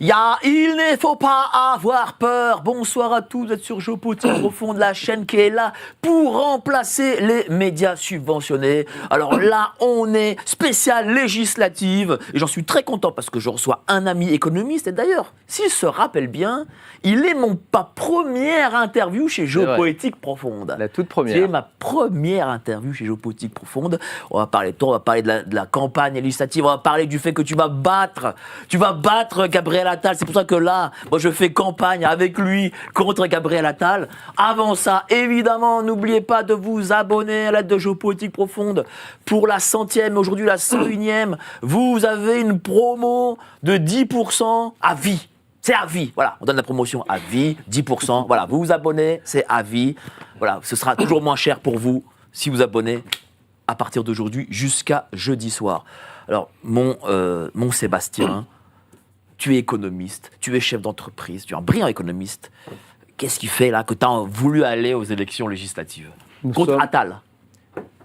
Il ne faut pas avoir peur. Bonsoir à tous, vous êtes sur Géopolitique Profonde, la chaîne qui est là pour remplacer les médias subventionnés. Alors là, on est spécial législative et j'en suis très content parce que je reçois un ami économiste et d'ailleurs, s'il se rappelle bien, il est mon première interview chez Géopolitique Profonde. La toute première. C'est ma première interview chez Géopolitique Profonde. On va parler de toi, on va parler de la campagne législative, on va parler du fait que tu vas battre Gabriel Attal. C'est pour ça que là, moi je fais campagne avec lui contre Gabriel Attal. Avant ça, évidemment, n'oubliez pas de vous abonner à l'aide de Géopolitique Profonde pour la 100e, aujourd'hui la 101e. Vous avez une promo de 10% à vie. C'est à vie, voilà, on donne la promotion à vie, 10%, voilà, vous vous abonnez, c'est à vie, voilà, ce sera toujours moins cher pour vous si vous abonnez à partir d'aujourd'hui jusqu'à jeudi soir. Alors, mon Sébastien, tu es économiste, tu es chef d'entreprise, tu es un brillant économiste, qu'est-ce qui fait là que tu as voulu aller aux élections législatives contre Attal?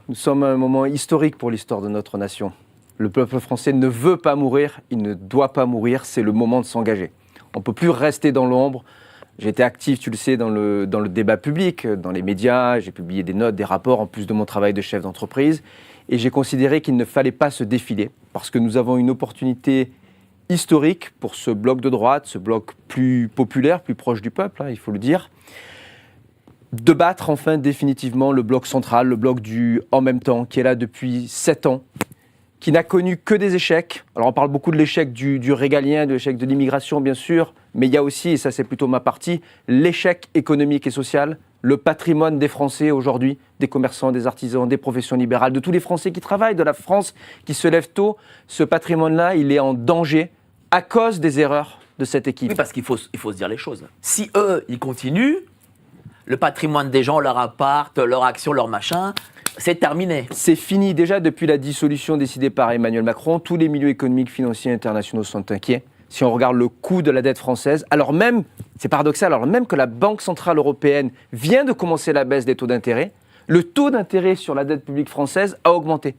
Nous sommes à un moment historique pour l'histoire de notre nation. Le peuple français ne veut pas mourir, il ne doit pas mourir, c'est le moment de s'engager. On ne peut plus rester dans l'ombre. J'ai été actif, tu le sais, dans le débat public, dans les médias. J'ai publié des notes, des rapports, en plus de mon travail de chef d'entreprise. Et j'ai considéré qu'il ne fallait pas se défiler, parce que nous avons une opportunité historique pour ce bloc de droite, ce bloc plus populaire, plus proche du peuple, il faut le dire, de battre enfin définitivement le bloc central, le bloc du « en même temps », qui est là depuis 7 ans, qui n'a connu que des échecs. Alors on parle beaucoup de l'échec du régalien, de l'échec de l'immigration bien sûr, mais il y a aussi, et ça c'est plutôt ma partie, l'échec économique et social, le patrimoine des Français aujourd'hui, des commerçants, des artisans, des professions libérales, de tous les Français qui travaillent, de la France qui se lève tôt. Ce patrimoine-là, il est en danger à cause des erreurs de cette équipe. Oui, parce qu'il faut se dire les choses. Si eux, ils continuent, le patrimoine des gens, leur appart, leur action, leur machin, c'est terminé. C'est fini. Déjà, depuis la dissolution décidée par Emmanuel Macron, tous les milieux économiques, financiers internationaux sont inquiets. Si on regarde le coût de la dette française, alors même, c'est paradoxal, alors même que la Banque Centrale Européenne vient de commencer la baisse des taux d'intérêt, le taux d'intérêt sur la dette publique française a augmenté.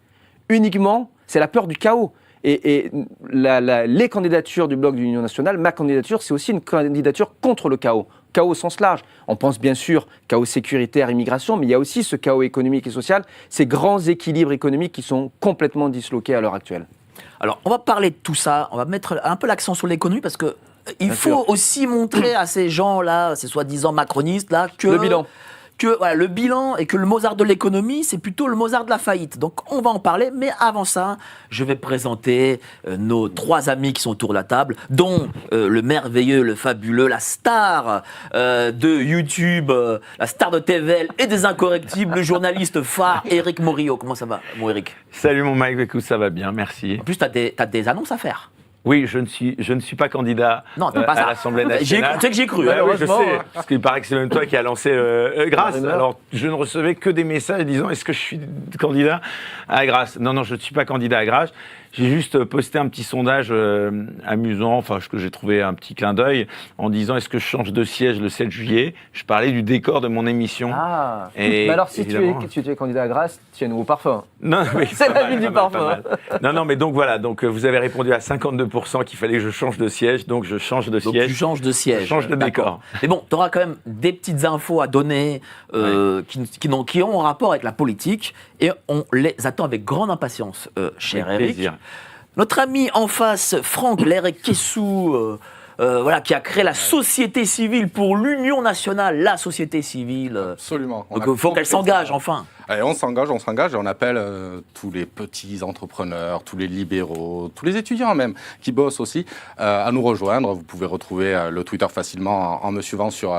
Uniquement, c'est la peur du chaos. Et les candidatures du bloc de l'Union nationale, ma candidature, c'est aussi une candidature contre le chaos. Chaos au sens large. On pense bien sûr chaos sécuritaire, immigration, mais il y a aussi ce chaos économique et social, ces grands équilibres économiques qui sont complètement disloqués à l'heure actuelle. Alors, on va parler de tout ça, on va mettre un peu l'accent sur l'économie parce que il faut aussi montrer à ces gens-là, ces soi-disant macronistes-là, que le bilan et que le Mozart de l'économie, c'est plutôt le Mozart de la faillite. Donc, on va en parler, mais avant ça, je vais présenter nos 3 amis qui sont autour de la table, dont le merveilleux, le fabuleux, la star de YouTube, la star de TVL et des Incorrectibles, le journaliste phare, Éric Morillo. Comment ça va, mon Éric? Salut mon Mike, écoute, ça va bien, merci. En plus, t'as des annonces à faire. Oui, je ne suis pas candidat à l'Assemblée nationale. Tu sais que j'ai cru. Ouais, oui, je sais, parce qu'il paraît que c'est même toi qui as lancé Grâce. Alors, je ne recevais que des messages disant « Est-ce que je suis candidat à Grâce ?» Non, je ne suis pas candidat à Grâce. J'ai juste posté un petit sondage amusant, enfin, que j'ai trouvé un petit clin d'œil, en disant « Est-ce que je change de siège le 7 juillet ?» Je parlais du décor de mon émission. Ah, mais alors si tu es candidat à Grâce, tu es nouveau parfum. Non, oui, c'est la ville du parfum. Non, mais donc voilà, vous avez répondu à 52% qu'il fallait que je change de siège, donc je change de siège. Donc tu changes de siège. Je change de décor. Mais bon, tu auras quand même des petites infos à donner qui ont un rapport avec la politique et on les attend avec grande impatience, cher Éric. Notre ami en face, Franck Lerekessou, qui a créé la société civile pour l'Union nationale, la société civile. Absolument. Donc il faut qu'elle s'engage enfin. Allez, on s'engage et on appelle tous les petits entrepreneurs, tous les libéraux, tous les étudiants même, qui bossent aussi, à nous rejoindre. Vous pouvez retrouver le Twitter facilement en me suivant sur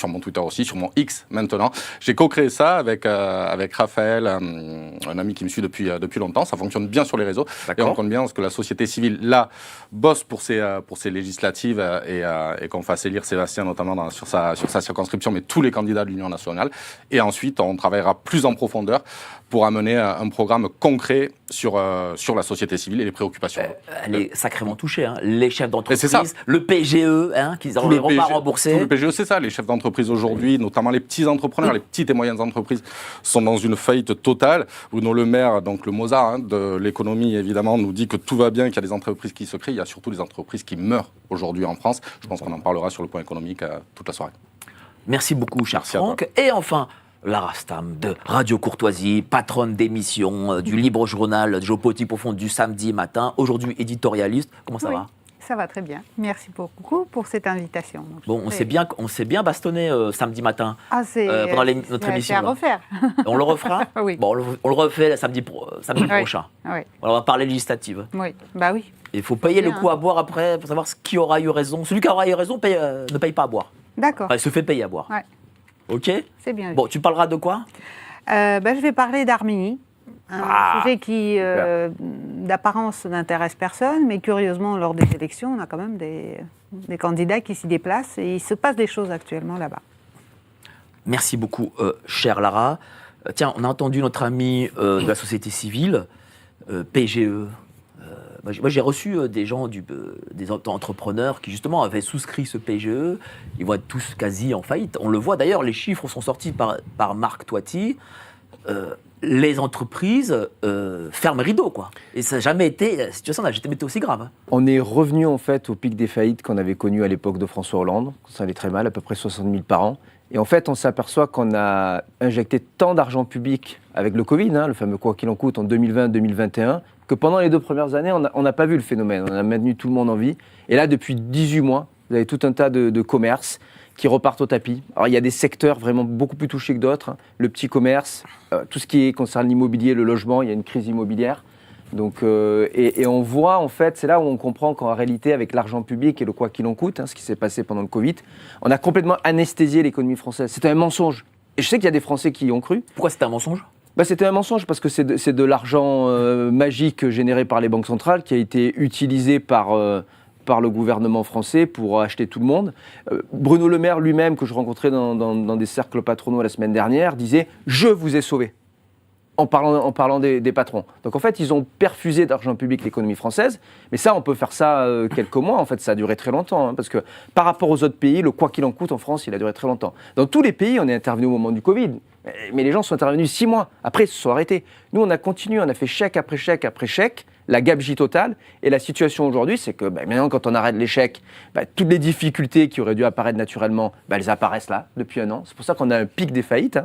mon Twitter aussi, sur mon X maintenant. J'ai co-créé ça avec Raphaël, un ami qui me suit depuis longtemps. Ça fonctionne bien sur les réseaux. D'accord. Et on compte bien parce que la société civile, là, bosse pour ces législatives et qu'on fasse élire Sébastien notamment sur sa circonscription, mais tous les candidats de l'Union nationale. Et ensuite, on travaillera plus en profondeur pour amener un programme concret sur la société civile et les préoccupations. Elle est sacrément touchée, hein. Les chefs Mais c'est ça. d'entreprise, le PGE, hein, qu'ils n'auront pas remboursé. Tout le PGE, c'est ça. Les chefs d'entreprise aujourd'hui, notamment les petits entrepreneurs, les petites et moyennes entreprises, sont dans une faillite totale. Bruno Le Maire, donc le Mozart de l'économie, évidemment, nous dit que tout va bien, qu'il y a des entreprises qui se créent. Il y a surtout des entreprises qui meurent aujourd'hui en France. Je pense qu'on en parlera sur le point économique toute la soirée. Merci beaucoup, cher Merci à Franck. Et enfin, Lara Stam de Radio Courtoisie, patronne d'émission du Libre Journal Géopolitique Profonde du samedi matin, aujourd'hui éditorialiste. Comment ça va ? Ça va très bien. Merci beaucoup pour cette invitation. Donc, bon, on s'est bien bastonné samedi matin pendant notre émission. C'est à refaire. On le refera. Oui. Bon, on le refait samedi prochain. Oui. On va parler législative. Oui, bah oui. Il faut payer le coup à boire après pour savoir qui aura eu raison. Celui qui aura eu raison ne paye pas à boire. D'accord. Il se fait payer à boire. Ouais. Ok ? C'est bien. Bon, tu parleras de quoi ? Je vais parler d'Arménie. Un sujet qui, d'apparence, n'intéresse personne, mais curieusement, lors des élections, on a quand même des candidats qui s'y déplacent et il se passe des choses actuellement là-bas. Merci beaucoup, chère Lara. Tiens, on a entendu notre ami de la société civile, PGE. Moi, j'ai reçu des gens, des entrepreneurs qui, justement, avaient souscrit ce PGE. Ils vont être tous quasi en faillite. On le voit d'ailleurs, les chiffres sont sortis par Marc Toiti. Les entreprises ferment rideau, quoi. Et ça n'a jamais été, la situation n'a jamais été aussi grave. Hein. On est revenu en fait au pic des faillites qu'on avait connu à l'époque de François Hollande. Ça allait très mal, à peu près 60 000 par an. Et en fait, on s'aperçoit qu'on a injecté tant d'argent public avec le Covid, le fameux quoi qu'il en coûte en 2020-2021, que pendant les 2 premières années, on n'a pas vu le phénomène. On a maintenu tout le monde en vie. Et là, depuis 18 mois, vous avez tout un tas de commerces qui repartent au tapis. Alors, il y a des secteurs vraiment beaucoup plus touchés que d'autres. Le petit commerce, tout ce qui concerne l'immobilier, le logement, il y a une crise immobilière. Donc, et on voit, en fait, c'est là où on comprend qu'en réalité, avec l'argent public et le quoi qu'il en coûte, ce qui s'est passé pendant le Covid, on a complètement anesthésié l'économie française. C'était un mensonge. Et je sais qu'il y a des Français qui y ont cru. Pourquoi c'était un mensonge ? C'était un mensonge parce que c'est de l'argent magique généré par les banques centrales qui a été utilisé par le gouvernement français pour acheter tout le monde. Bruno Le Maire lui-même, que je rencontrais dans des cercles patronaux la semaine dernière, disait « Je vous ai sauvé » en parlant des patrons. Donc en fait, ils ont perfusé d'argent public l'économie française, mais ça, on peut faire ça quelques mois. En fait, ça a duré très longtemps, parce que par rapport aux autres pays, le quoi qu'il en coûte en France, il a duré très longtemps. Dans tous les pays, on est intervenu au moment du Covid, mais les gens sont intervenus 6 mois. Après, ils se sont arrêtés. Nous, on a continué, on a fait chèque après chèque après chèque, la gabegie totale. Et la situation aujourd'hui, c'est que maintenant, quand on arrête les chèques, toutes les difficultés qui auraient dû apparaître naturellement, elles apparaissent là, depuis 1 an. C'est pour ça qu'on a un pic des faillites.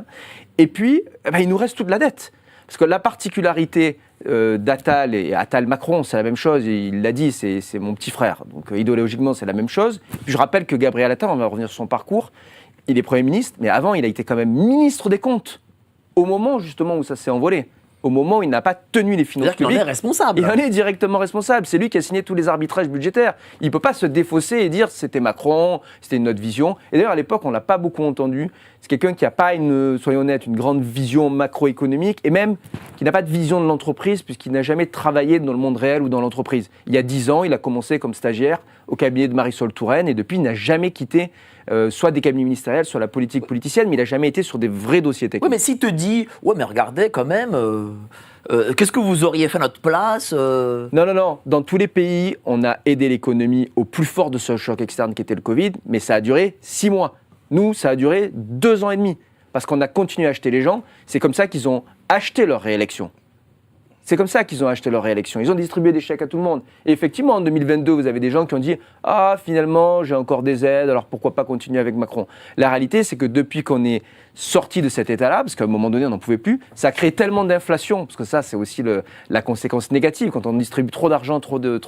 Et puis, il nous reste toute la dette. Parce que la particularité d'Attal et Attal-Macron, c'est la même chose. Il l'a dit, c'est mon petit frère. Donc idéologiquement, c'est la même chose. Puis je rappelle que Gabriel Attal, on va revenir sur son parcours, il est Premier ministre, mais avant, il a été quand même ministre des Comptes. Au moment, justement, où ça s'est envolé. Au moment où il n'a pas tenu les finances publiques. Il en est responsable. Il en est directement responsable. C'est lui qui a signé tous les arbitrages budgétaires. Il ne peut pas se défausser et dire c'était Macron, c'était une autre vision. Et d'ailleurs, à l'époque, on ne l'a pas beaucoup entendu. C'est quelqu'un qui n'a pas, soyons honnêtes, une grande vision macroéconomique et même qui n'a pas de vision de l'entreprise puisqu'il n'a jamais travaillé dans le monde réel ou dans l'entreprise. Il y a 10 ans, il a commencé comme stagiaire au cabinet de Marisol Touraine et depuis, il n'a jamais quitté soit des cabinets ministériels, soit la politique politicienne, mais il n'a jamais été sur des vrais dossiers techniques. Oui, mais s'il te dit, ouais, mais regardez quand même, qu'est-ce que vous auriez fait à notre place Non. Dans tous les pays, on a aidé l'économie au plus fort de ce choc externe qui était le Covid, mais ça a duré 6 mois. Nous, ça a duré 2 ans et demi, parce qu'on a continué à acheter les gens. C'est comme ça qu'ils ont acheté leur réélection. C'est comme ça qu'ils ont acheté leur réélection. Ils ont distribué des chèques à tout le monde. Et effectivement, en 2022, vous avez des gens qui ont dit « Ah, finalement, j'ai encore des aides, alors pourquoi pas continuer avec Macron ?» La réalité, c'est que depuis qu'on est sorti de cet état-là, parce qu'à un moment donné, on n'en pouvait plus, ça a créé tellement d'inflation, parce que ça, c'est aussi la conséquence négative. Quand on distribue trop d'argent, trop de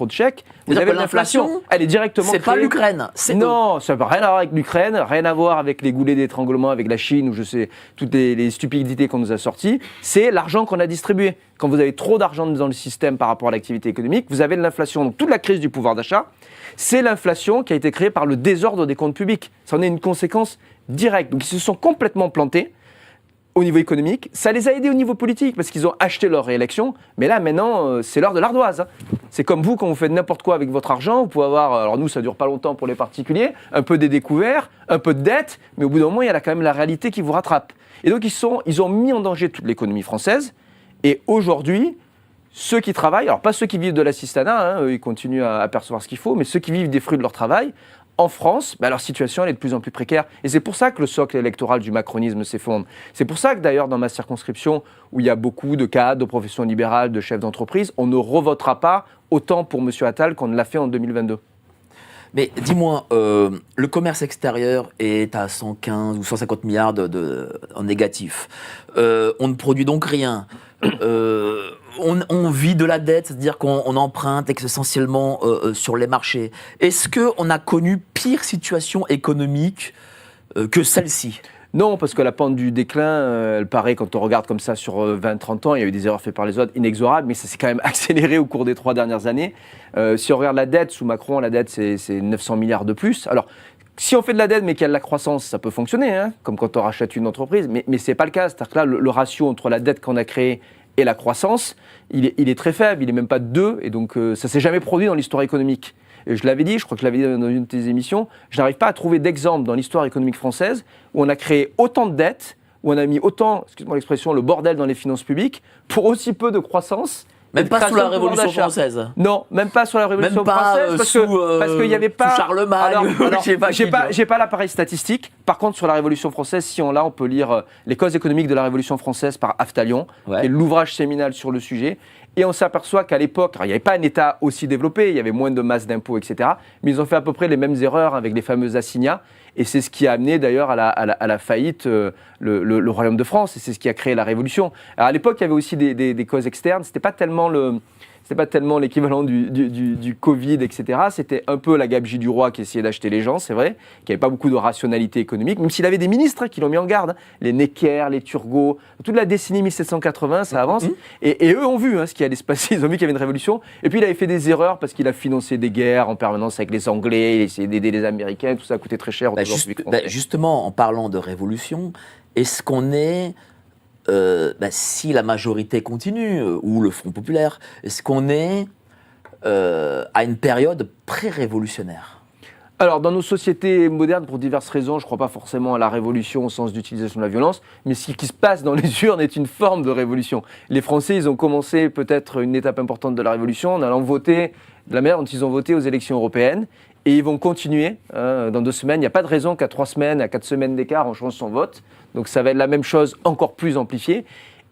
chèques, vous avez de l'inflation. Elle est directement C'est créée. pas l'Ukraine. Non, ça n'a rien à voir avec l'Ukraine, rien à voir avec les goulets d'étranglement avec la Chine, ou je sais, toutes les stupidités qu'on nous a sorties. C'est l'argent qu'on a distribué. Quand vous avez trop d'argent dans le système par rapport à l'activité économique, vous avez de l'inflation. Donc toute la crise du pouvoir d'achat, c'est l'inflation qui a été créée par le désordre des comptes publics. Ça en est une conséquence directe. Donc ils se sont complètement plantés. au niveau économique, ça les a aidés au niveau politique parce qu'ils ont acheté leur réélection. Mais là, maintenant, c'est l'heure de l'ardoise. C'est comme vous, quand vous faites n'importe quoi avec votre argent, vous pouvez avoir, alors nous, ça dure pas longtemps pour les particuliers, un peu des découverts, un peu de dettes, mais au bout d'un moment, il y a quand même la réalité qui vous rattrape. Et donc, ils ont mis en danger toute l'économie française. Et aujourd'hui, ceux qui travaillent, alors pas ceux qui vivent de l'assistanat, eux, ils continuent à percevoir ce qu'il faut, mais ceux qui vivent des fruits de leur travail, en France, leur situation elle est de plus en plus précaire. Et c'est pour ça que le socle électoral du macronisme s'effondre. C'est pour ça que d'ailleurs dans ma circonscription, où il y a beaucoup de cadres, de professions libérales, de chefs d'entreprise, on ne revotera pas autant pour M. Attal qu'on ne l'a fait en 2022. Mais dis-moi, le commerce extérieur est à 115 ou 150 milliards en négatif. On ne produit donc rien. On vit de la dette, c'est-à-dire qu'on emprunte essentiellement sur les marchés. Est-ce qu'on a connu pire situation économique que celle-ci ? Non, parce que la pente du déclin, elle paraît, quand on regarde comme ça sur 20-30 ans, il y a eu des erreurs faites par les autres, inexorables, mais ça s'est quand même accéléré au cours des 3 dernières années. Si on regarde la dette, sous Macron, la dette, c'est 900 milliards de plus. Alors, si on fait de la dette mais qu'il y a de la croissance, ça peut fonctionner, comme quand on rachète une entreprise, mais ce n'est pas le cas. C'est-à-dire que là, le ratio entre la dette qu'on a créée et la croissance, il est très faible, il n'est même pas de 2, et donc ça ne s'est jamais produit dans l'histoire économique. Et je l'avais dit, je crois que je l'avais dit dans une de tes émissions, je n'arrive pas à trouver d'exemple dans l'histoire économique française où on a créé autant de dettes, où on a mis autant, excuse-moi l'expression, le bordel dans les finances publiques, pour aussi peu de croissance. Même pas sous la Révolution française. Non, même pas sous la Révolution française, parce qu'il n'y avait pas. Sous Charlemagne. Alors, j'ai pas l'appareil statistique. Par contre, sur la Révolution française, si on l'a, on peut lire Les causes économiques de la Révolution française par Aftalion, qui est l'ouvrage séminal sur le sujet. Et on s'aperçoit qu'à l'époque, il n'y avait pas un État aussi développé, il y avait moins de masse d'impôts, etc. Mais ils ont fait à peu près les mêmes erreurs avec les fameux assignats. Et c'est ce qui a amené d'ailleurs à la faillite le Royaume de France. Et c'est ce qui a créé la Révolution. Alors à l'époque, il y avait aussi des causes externes. C'était pas tellement l'équivalent du Covid, etc. C'était un peu la gabegie du roi qui essayait d'acheter les gens, c'est vrai, qui n'avait pas beaucoup de rationalité économique, même s'il avait des ministres qui l'ont mis en garde, les Necker, les Turgot, toute la décennie 1780, ça avance. Et eux ont vu ce qui allait se passer, ils ont vu qu'il y avait une révolution. Et puis il avait fait des erreurs parce qu'il a financé des guerres en permanence avec les Anglais, il a essayé d'aider les Américains, tout ça coûtait très cher. Justement, en parlant de révolution, est-ce qu'on est... si la majorité continue, ou le Front populaire, est-ce qu'on est à une période pré-révolutionnaire ? Alors, dans nos sociétés modernes, pour diverses raisons, je ne crois pas forcément à la révolution au sens d'utilisation de la violence, mais ce qui se passe dans les urnes est une forme de révolution. Les Français, ils ont commencé peut-être une étape importante de la révolution en allant voter de la manière dont ils ont voté aux élections européennes, et ils vont continuer dans 2 semaines. Il n'y a pas de raison qu'à 3 semaines, à 4 semaines d'écart, on change son vote. Donc ça va être la même chose, encore plus amplifiée.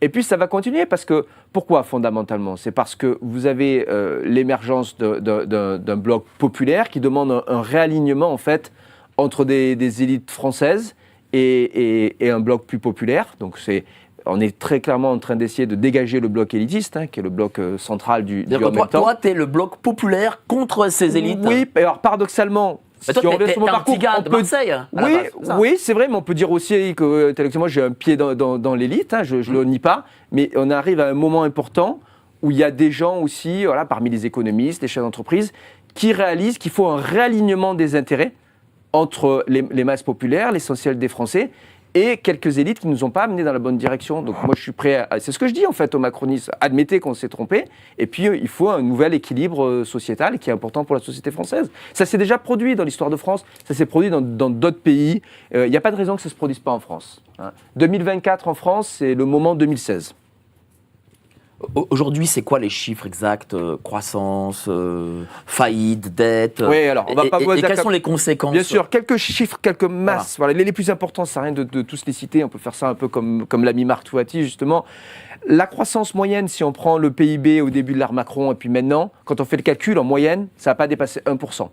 Et puis ça va continuer parce que, pourquoi fondamentalement ? C'est parce que vous avez l'émergence d'un bloc populaire qui demande un réalignement en fait entre des élites françaises et un bloc plus populaire. Donc on est très clairement en train d'essayer de dégager le bloc élitiste, qui est le bloc central du en même temps. Toi, tu es le bloc populaire contre ces élites. Oui, alors paradoxalement... Mais toi, t'es un petit gars de Marseille. Oui, c'est vrai, mais on peut dire aussi que intellectuellement, j'ai un pied dans l'élite, je ne le nie pas, mais on arrive à un moment important où il y a des gens aussi, parmi les économistes, les chefs d'entreprise, qui réalisent qu'il faut un réalignement des intérêts entre les masses populaires, l'essentiel des Français, et quelques élites qui ne nous ont pas amenés dans la bonne direction. Donc moi, je suis prêt c'est ce que je dis en fait aux macronistes. Admettez qu'on s'est trompé, et puis il faut un nouvel équilibre sociétal qui est important pour la société française. Ça s'est déjà produit dans l'histoire de France, ça s'est produit dans d'autres pays. Il n'y a pas de raison que ça ne se produise pas en France. 2024 en France, c'est le moment 2016. Aujourd'hui, c'est quoi les chiffres exacts ? Croissance, faillite, dette. Oui, alors on va pas et quelles sont les conséquences ? Bien sûr, quelques chiffres, quelques masses. Voilà, les plus importants, ça sert à rien de tous les citer. On peut faire ça un peu comme l'ami Marc Touati, justement. La croissance moyenne, si on prend le PIB au début de l'ère Macron et puis maintenant, quand on fait le calcul, en moyenne, ça n'a pas dépassé 1%.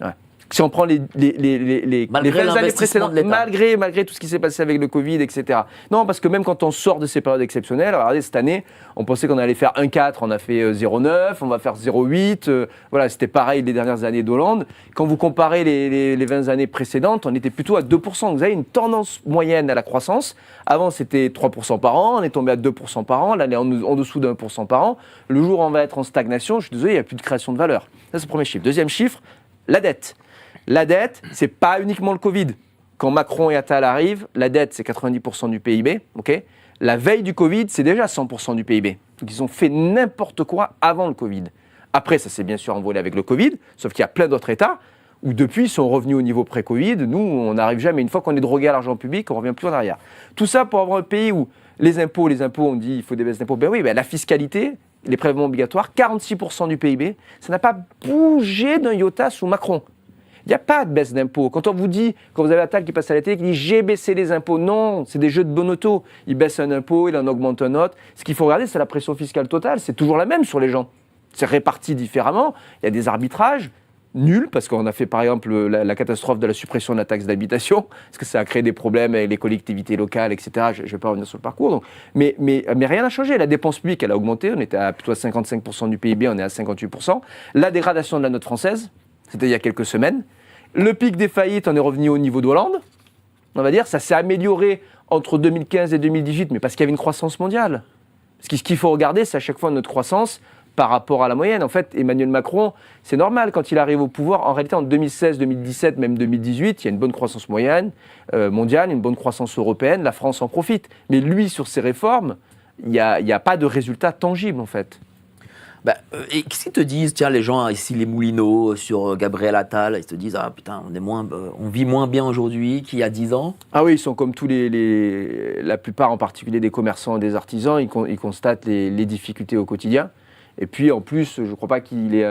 Ouais. Si on prend les 20 années précédentes, malgré tout ce qui s'est passé avec le Covid, etc. Non, parce que même quand on sort de ces périodes exceptionnelles, regardez, cette année, on pensait qu'on allait faire 1,4, on a fait 0,9, on va faire 0,8. Voilà, c'était pareil les dernières années d'Hollande. Quand vous comparez les 20 années précédentes, on était plutôt à 2%. Vous avez une tendance moyenne à la croissance. Avant, c'était 3% par an, on est tombé à 2% par an, là, on est en dessous de 1% par an. Le jour où on va être en stagnation, je suis désolé, il n'y a plus de création de valeur. Ça, c'est le premier chiffre. Deuxième chiffre, la dette. La dette, ce n'est pas uniquement le Covid. quand Macron et Attal arrivent, la dette, c'est 90% du PIB, ok ? La veille du Covid, c'est déjà 100% du PIB. Donc ils ont fait n'importe quoi avant le Covid. Après, ça s'est bien sûr envolé avec le Covid, sauf qu'il y a plein d'autres États où depuis, ils sont revenus au niveau pré-Covid. Nous, on n'arrive jamais. Une fois qu'on est drogué à l'argent public, on ne revient plus en arrière. Tout ça pour avoir un pays où les impôts, on dit il faut des baisses d'impôts. Ben oui, la fiscalité, les prélèvements obligatoires, 46% du PIB, ça n'a pas bougé d'un iota sous Macron. Il n'y a pas de baisse d'impôts. Quand on vous dit, quand vous avez Attal qui passe à la télé, qui dit j'ai baissé les impôts, non, c'est des jeux de bonotto. Il baisse un impôt, il en augmente un autre. Ce qu'il faut regarder, c'est la pression fiscale totale. C'est toujours la même sur les gens. C'est réparti différemment. Il y a des arbitrages nuls, parce qu'on a fait par exemple la catastrophe de la suppression de la taxe d'habitation, parce que ça a créé des problèmes avec les collectivités locales, etc. Je ne vais pas revenir sur le parcours. Donc. Mais rien n'a changé. La dépense publique, elle a augmenté. On était à plutôt à 55% du PIB, on est à 58%. La dégradation de la note française, c'était il y a quelques semaines. Le pic des faillites, on est revenu au niveau de Hollande. On va dire, ça s'est amélioré entre 2015 et 2018, mais parce qu'il y avait une croissance mondiale. Parce que ce qu'il faut regarder, c'est à chaque fois notre croissance par rapport à la moyenne. En fait, Emmanuel Macron, c'est normal, quand il arrive au pouvoir, en réalité, en 2016, 2017, même 2018, il y a une bonne croissance moyenne mondiale, une bonne croissance européenne, la France en profite. Mais lui, sur ses réformes, il n'y a pas de résultat tangible, en fait. Et qu'est-ce qu'ils te disent, tiens, les gens ici, les Moulineaux, sur Gabriel Attal, ils te disent, ah putain, on vit moins bien aujourd'hui qu'il y a 10 ans. Ah oui, ils sont comme tous la plupart, en particulier des commerçants et des artisans, ils constatent les difficultés au quotidien. Et puis en plus, je ne crois pas qu'ils aient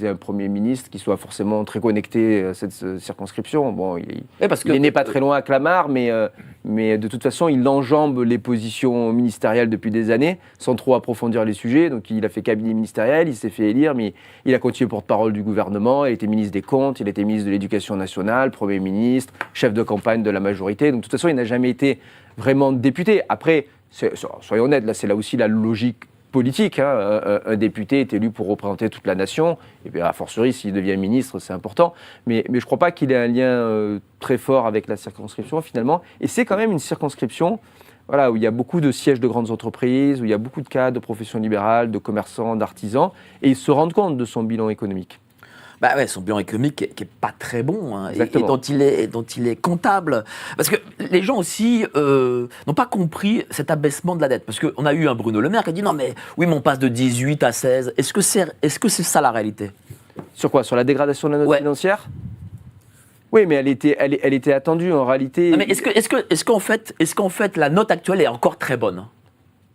un Premier ministre qui soit forcément très connecté à cette circonscription. Bon, il est né pas très loin à Clamart, mais de toute façon, il enjambe les positions ministérielles depuis des années, sans trop approfondir les sujets. Donc il a fait cabinet ministériel, il s'est fait élire, mais il a continué porte-parole du gouvernement, il était ministre des Comptes, il était ministre de l'Éducation nationale, Premier ministre, chef de campagne de la majorité. Donc de toute façon, il n'a jamais été vraiment député. Après, soyons honnêtes, c'est là aussi la logique politique, hein. Un député est élu pour représenter toute la nation, et bien a fortiori s'il devient ministre, c'est important, mais je ne crois pas qu'il ait un lien très fort avec la circonscription finalement, et c'est quand même une circonscription où il y a beaucoup de sièges de grandes entreprises, où il y a beaucoup de cadres de professions libérales, de commerçants, d'artisans, et ils se rendent compte de son bilan économique. Son bilan économique qui est pas très bon, hein, et dont il est comptable. Parce que les gens aussi n'ont pas compris cet abaissement de la dette. Parce qu'on a eu un Bruno Le Maire qui a dit non mais on passe de 18 à 16. Est-ce que c'est ça la réalité ? Sur quoi ? Sur la dégradation de la note financière ? Oui, mais elle était attendue en réalité. Non, mais est-ce qu'en fait la note actuelle est encore très bonne ?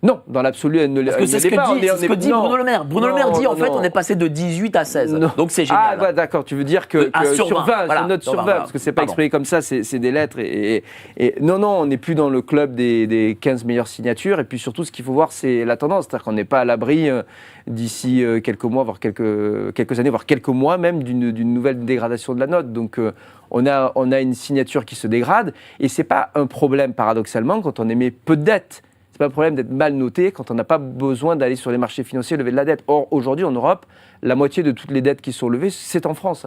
Non, dans l'absolu, elle ne l'est pas. Parce que c'est ce que dit Bruno Le Maire. Bruno Le Maire dit, en fait, on est passé de 18 à 16. Non. Donc c'est génial. Ah, d'accord, tu veux dire que sur 20, voilà, c'est note sur 20, parce que c'est pas exprimé comme ça, c'est des lettres. Et non, on n'est plus dans le club des 15 meilleures signatures. Et puis surtout, ce qu'il faut voir, c'est la tendance. C'est-à-dire qu'on n'est pas à l'abri d'ici quelques mois, voire quelques années, voire quelques mois même, d'une nouvelle dégradation de la note. Donc on a une signature qui se dégrade. Et c'est pas un problème, paradoxalement, quand on émet peu de dettes. C'est pas un problème d'être mal noté quand on n'a pas besoin d'aller sur les marchés financiers lever de la dette. Or, aujourd'hui, en Europe, la moitié de toutes les dettes qui sont levées, c'est en France.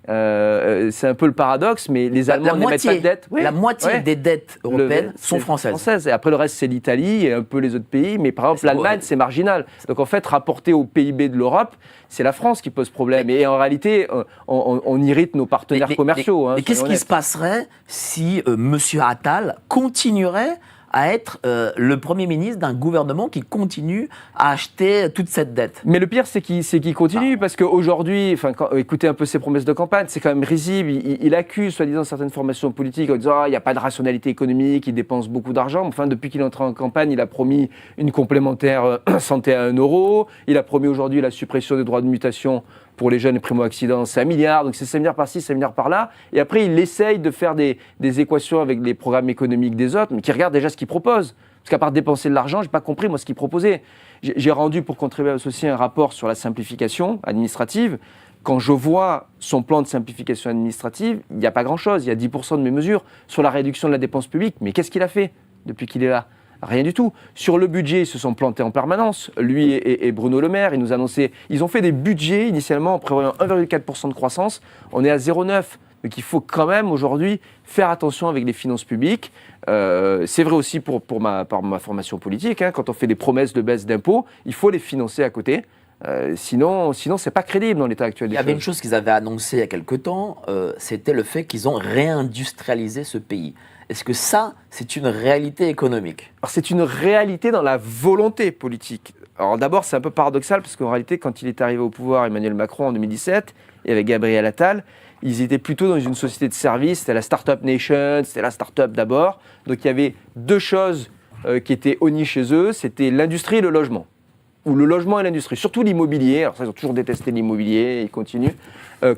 C'est un peu le paradoxe, mais les Allemands n'émettent pas de dette. La moitié des dettes européennes sont françaises. Et après, le reste, c'est l'Italie et un peu les autres pays. Mais par exemple, l'Allemagne, c'est marginal. Donc, en fait, rapporté au PIB de l'Europe, c'est la France qui pose problème. Et en réalité, on irrite nos partenaires commerciaux. Mais qu'est-ce qui se passerait si M. Attal continuerait à être le Premier ministre d'un gouvernement qui continue à acheter toute cette dette? Mais le pire, c'est qu'il continue, parce qu'aujourd'hui, écoutez un peu ses promesses de campagne, c'est quand même risible. Il accuse, soi-disant, certaines formations politiques en disant « il n'y a pas de rationalité économique, il dépense beaucoup d'argent ». Enfin, depuis qu'il est entré en campagne, il a promis une complémentaire santé à 1 €. Il a promis aujourd'hui la suppression des droits de mutation pour les jeunes primo-accidents, c'est 1 milliard, donc c'est 5 milliards par-ci, 5 milliards par-là. Et après, il essaye de faire des équations avec les programmes économiques des autres, mais qui regardent déjà ce qu'il propose. Parce qu'à part dépenser de l'argent, je n'ai pas compris, moi, ce qu'il proposait. J'ai rendu, pour contribuer à associer, un rapport sur la simplification administrative. Quand je vois son plan de simplification administrative, il n'y a pas grand-chose. Il y a 10% de mes mesures sur la réduction de la dépense publique. Mais qu'est-ce qu'il a fait depuis qu'il est là ? Rien du tout. Sur le budget, ils se sont plantés en permanence. Lui et Bruno Le Maire, ils ont fait des budgets initialement en prévoyant 1,4% de croissance. On est à 0,9%. Donc il faut quand même aujourd'hui faire attention avec les finances publiques. C'est vrai aussi pour ma formation politique. Quand on fait des promesses de baisse d'impôts, il faut les financer à côté. Sinon, c'est pas crédible dans l'état actuel des Il y choses. avait une chose qu'ils avaient annoncée il y a quelque temps, c'était le fait qu'ils ont réindustrialisé ce pays. Est-ce que ça, c'est une réalité économique ? Alors, c'est une réalité dans la volonté politique. Alors d'abord, c'est un peu paradoxal parce qu'en réalité, quand il est arrivé au pouvoir, Emmanuel Macron en 2017, et avec Gabriel Attal, ils étaient plutôt dans une société de services. C'était la Startup Nation, c'était la start-up d'abord. Donc il y avait deux choses qui étaient honnies chez eux, c'était l'industrie et le logement. Ou le logement et l'industrie, surtout l'immobilier. Alors ça, ils ont toujours détesté l'immobilier, ils continuent.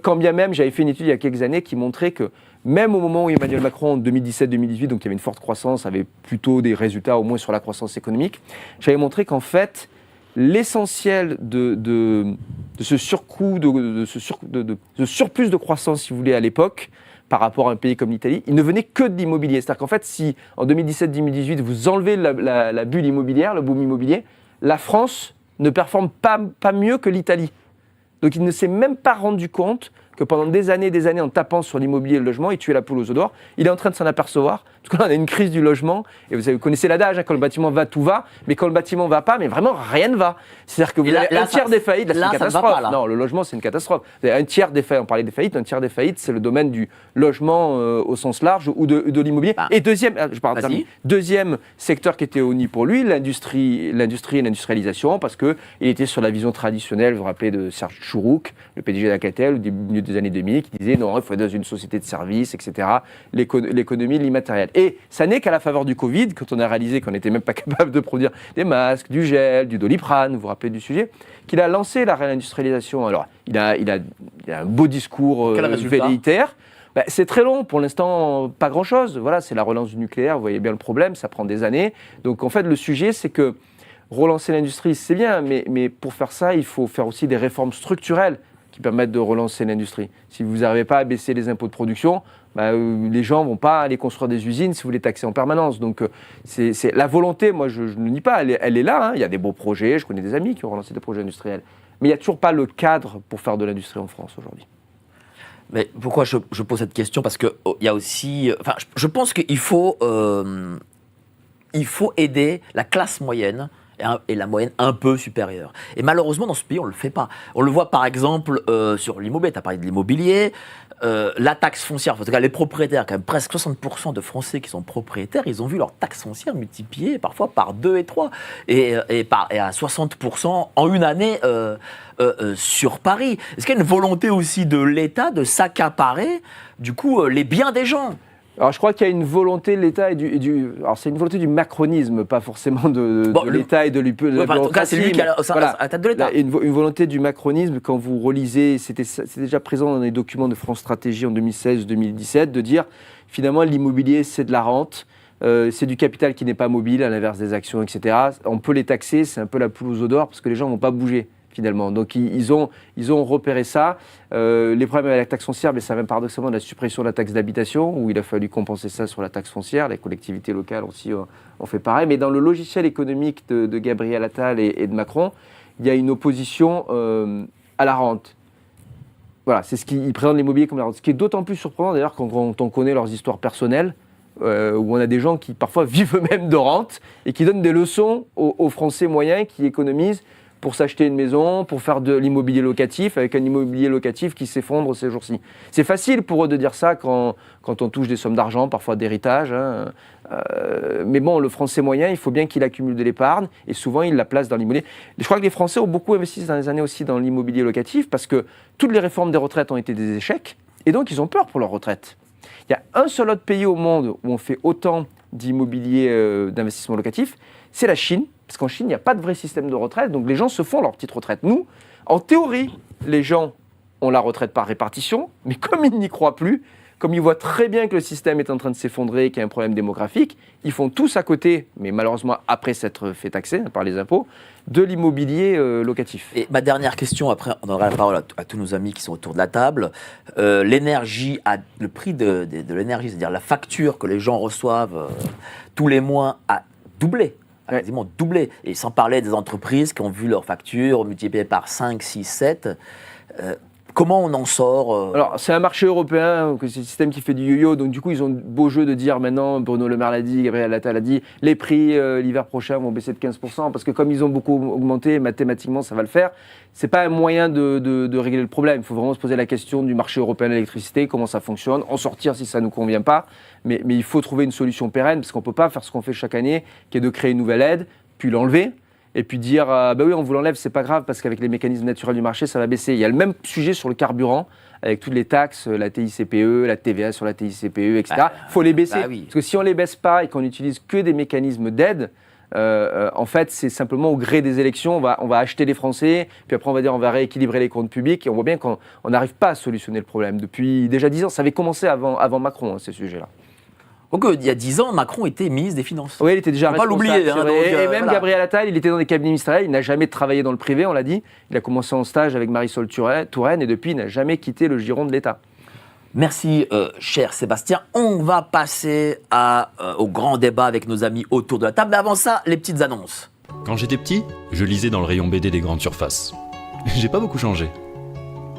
Quand bien même, j'avais fait une étude il y a quelques années qui montrait que même au moment où Emmanuel Macron, en 2017-2018, donc il y avait une forte croissance, avait plutôt des résultats au moins sur la croissance économique, j'avais montré qu'en fait, l'essentiel de ce surcoût, de ce surplus de croissance, si vous voulez, à l'époque, par rapport à un pays comme l'Italie, il ne venait que de l'immobilier. C'est-à-dire qu'en fait, si en 2017-2018, vous enlevez la bulle immobilière, le boom immobilier, la France ne performe pas mieux que l'Italie. Donc il ne s'est même pas rendu compte que pendant des années, en tapant sur l'immobilier et le logement, il tuait la poule aux œufs d'or. Il est en train de s'en apercevoir, parce que là, on a une crise du logement, et vous connaissez l'adage, quand le bâtiment va, tout va, mais quand le bâtiment ne va pas, mais vraiment, rien ne va. C'est-à-dire que vous avez un tiers des faillites, là, c'est une catastrophe. Non, le logement, c'est une catastrophe. Vous avez un tiers des faillites, on parlait des faillites, un tiers des faillites, c'est le domaine du logement au sens large, ou de l'immobilier. Et deuxième secteur qui était honni pour lui, l'industrie et l'industrialisation, parce qu'il était sur la vision traditionnelle, vous vous rappelez de Serge Chourouk, le PDG d'Alcatel, au début des années 2000, qui disait non, il faut être dans une société de services, etc., l'économie, l'immatériel. Et ça n'est qu'à la faveur du Covid, quand on a réalisé qu'on n'était même pas capable de produire des masques, du gel, du Doliprane, vous vous rappelez du sujet, qu'il a lancé la réindustrialisation. Alors, il a un beau discours velléitaire. C'est très long, pour l'instant, pas grand-chose. Voilà, c'est la relance du nucléaire, vous voyez bien le problème, ça prend des années. Donc en fait, le sujet, c'est que relancer l'industrie, c'est bien, mais pour faire ça, il faut faire aussi des réformes structurelles qui permettent de relancer l'industrie. Si vous n'arrivez pas à baisser les impôts de production, les gens ne vont pas aller construire des usines si vous les taxez en permanence. Donc c'est la volonté, moi je ne nie pas, elle est là. Hein. Il y a des beaux projets, je connais des amis qui ont relancé des projets industriels. Mais il n'y a toujours pas le cadre pour faire de l'industrie en France aujourd'hui. Mais pourquoi je pose cette question ? Parce qu'il y a aussi... Enfin, je pense qu'il faut aider la classe moyenne et la moyenne un peu supérieure. Et malheureusement, dans ce pays, on ne le fait pas. On le voit par exemple sur l'immobilier. Tu as parlé de l'immobilier. La taxe foncière, en tout cas les propriétaires, quand même presque 60% de Français qui sont propriétaires, ils ont vu leur taxe foncière multipliée parfois par 2 et 3 et à 60% en une année sur Paris. Est-ce qu'il y a une volonté aussi de l'État de s'accaparer du coup les biens des gens ? Alors je crois qu'il y a une volonté de l'État alors c'est une volonté du macronisme, pas forcément de l'État et de l'UPE. En tout cas, c'est lui qui a la tête de l'État. Une volonté du macronisme, quand vous relisez, c'était déjà présent dans les documents de France Stratégie en 2016-2017, de dire finalement l'immobilier c'est de la rente, c'est du capital qui n'est pas mobile, à l'inverse des actions, etc. On peut les taxer, c'est un peu la poule aux œufs d'or parce que les gens ne vont pas bouger. Finalement. Donc ils ont repéré ça. Les problèmes avec la taxe foncière, mais ça vient paradoxalement de la suppression de la taxe d'habitation, où il a fallu compenser ça sur la taxe foncière. Les collectivités locales aussi ont fait pareil. Mais dans le logiciel économique de Gabriel Attal et de Macron, il y a une opposition à la rente. Voilà, c'est ce qu'ils présentent l'immobilier comme la rente. Ce qui est d'autant plus surprenant d'ailleurs quand on connaît leurs histoires personnelles, où on a des gens qui parfois vivent eux-mêmes de rente et qui donnent des leçons aux Français moyens qui économisent pour s'acheter une maison, pour faire de l'immobilier locatif, avec un immobilier locatif qui s'effondre ces jours-ci. C'est facile pour eux de dire ça quand on touche des sommes d'argent, parfois d'héritage. Hein. Mais bon, le Français moyen, il faut bien qu'il accumule de l'épargne, et souvent il la place dans l'immobilier. Je crois que les Français ont beaucoup investi dans les années aussi dans l'immobilier locatif, parce que toutes les réformes des retraites ont été des échecs, et donc ils ont peur pour leur retraite. Il y a un seul autre pays au monde où on fait autant d'immobilier d'investissement locatif, c'est la Chine. Parce qu'en Chine, il n'y a pas de vrai système de retraite, donc les gens se font leur petite retraite. Nous, en théorie, les gens ont la retraite par répartition, mais comme ils n'y croient plus, comme ils voient très bien que le système est en train de s'effondrer, qu'il y a un problème démographique, ils font tous à côté, mais malheureusement après s'être fait taxer par les impôts, de l'immobilier locatif. Et ma dernière question, après on donnera la parole à tous nos amis qui sont autour de la table. L'énergie, le prix de l'énergie, c'est-à-dire la facture que les gens reçoivent tous les mois a doublé. Quasiment doublé. Et sans parler des entreprises qui ont vu leurs factures multipliées par 5, 6, 7. Comment on en sort Alors, c'est un marché européen, c'est un système qui fait du yo-yo, donc du coup, ils ont beau jeu de dire maintenant, Bruno Le Maire l'a dit, Gabriel Attal l'a dit, les prix l'hiver prochain vont baisser de 15%, parce que comme ils ont beaucoup augmenté, mathématiquement, ça va le faire. C'est pas un moyen de régler le problème. Il faut vraiment se poser la question du marché européen de l'électricité, comment ça fonctionne, en sortir si ça ne nous convient pas, mais il faut trouver une solution pérenne, parce qu'on ne peut pas faire ce qu'on fait chaque année, qui est de créer une nouvelle aide, puis l'enlever, et puis dire bah oui, on vous l'enlève, c'est pas grave, parce qu'avec les mécanismes naturels du marché, ça va baisser. Il y a le même sujet sur le carburant, avec toutes les taxes, la TICPE, la TVA sur la TICPE, etc. Il faut les baisser. Bah oui. Parce que si on les baisse pas et qu'on n'utilise que des mécanismes d'aide, en fait, c'est simplement au gré des élections, on va acheter les Français, puis après on va dire on va rééquilibrer les comptes publics, et on voit bien qu'on n'arrive pas à solutionner le problème. Depuis déjà 10 ans, ça avait commencé avant Macron, hein, ces sujets-là. Donc, il y a 10 ans, Macron était ministre des Finances. Oui, il était déjà Faut pas responsable. l'oublier, hein, donc, et même voilà. Gabriel Attal, il était dans des cabinets ministériels, il n'a jamais travaillé dans le privé, on l'a dit. Il a commencé en stage avec Marisol Touraine, et depuis, il n'a jamais quitté le giron de l'État. Merci, cher Sébastien. On va passer au grand débat avec nos amis autour de la table. Mais avant ça, les petites annonces. Quand j'étais petit, je lisais dans le rayon BD des grandes surfaces. J'ai pas beaucoup changé.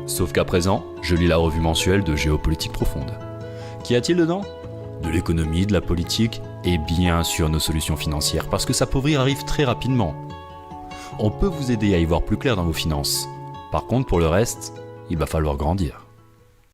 Sauf qu'à présent, je lis la revue mensuelle de Géopolitique Profonde. Qu'y a-t-il dedans ? De l'économie, de la politique et bien sûr nos solutions financières, parce que s'appauvrir arrive très rapidement. On peut vous aider à y voir plus clair dans vos finances. Par contre, pour le reste, il va falloir grandir.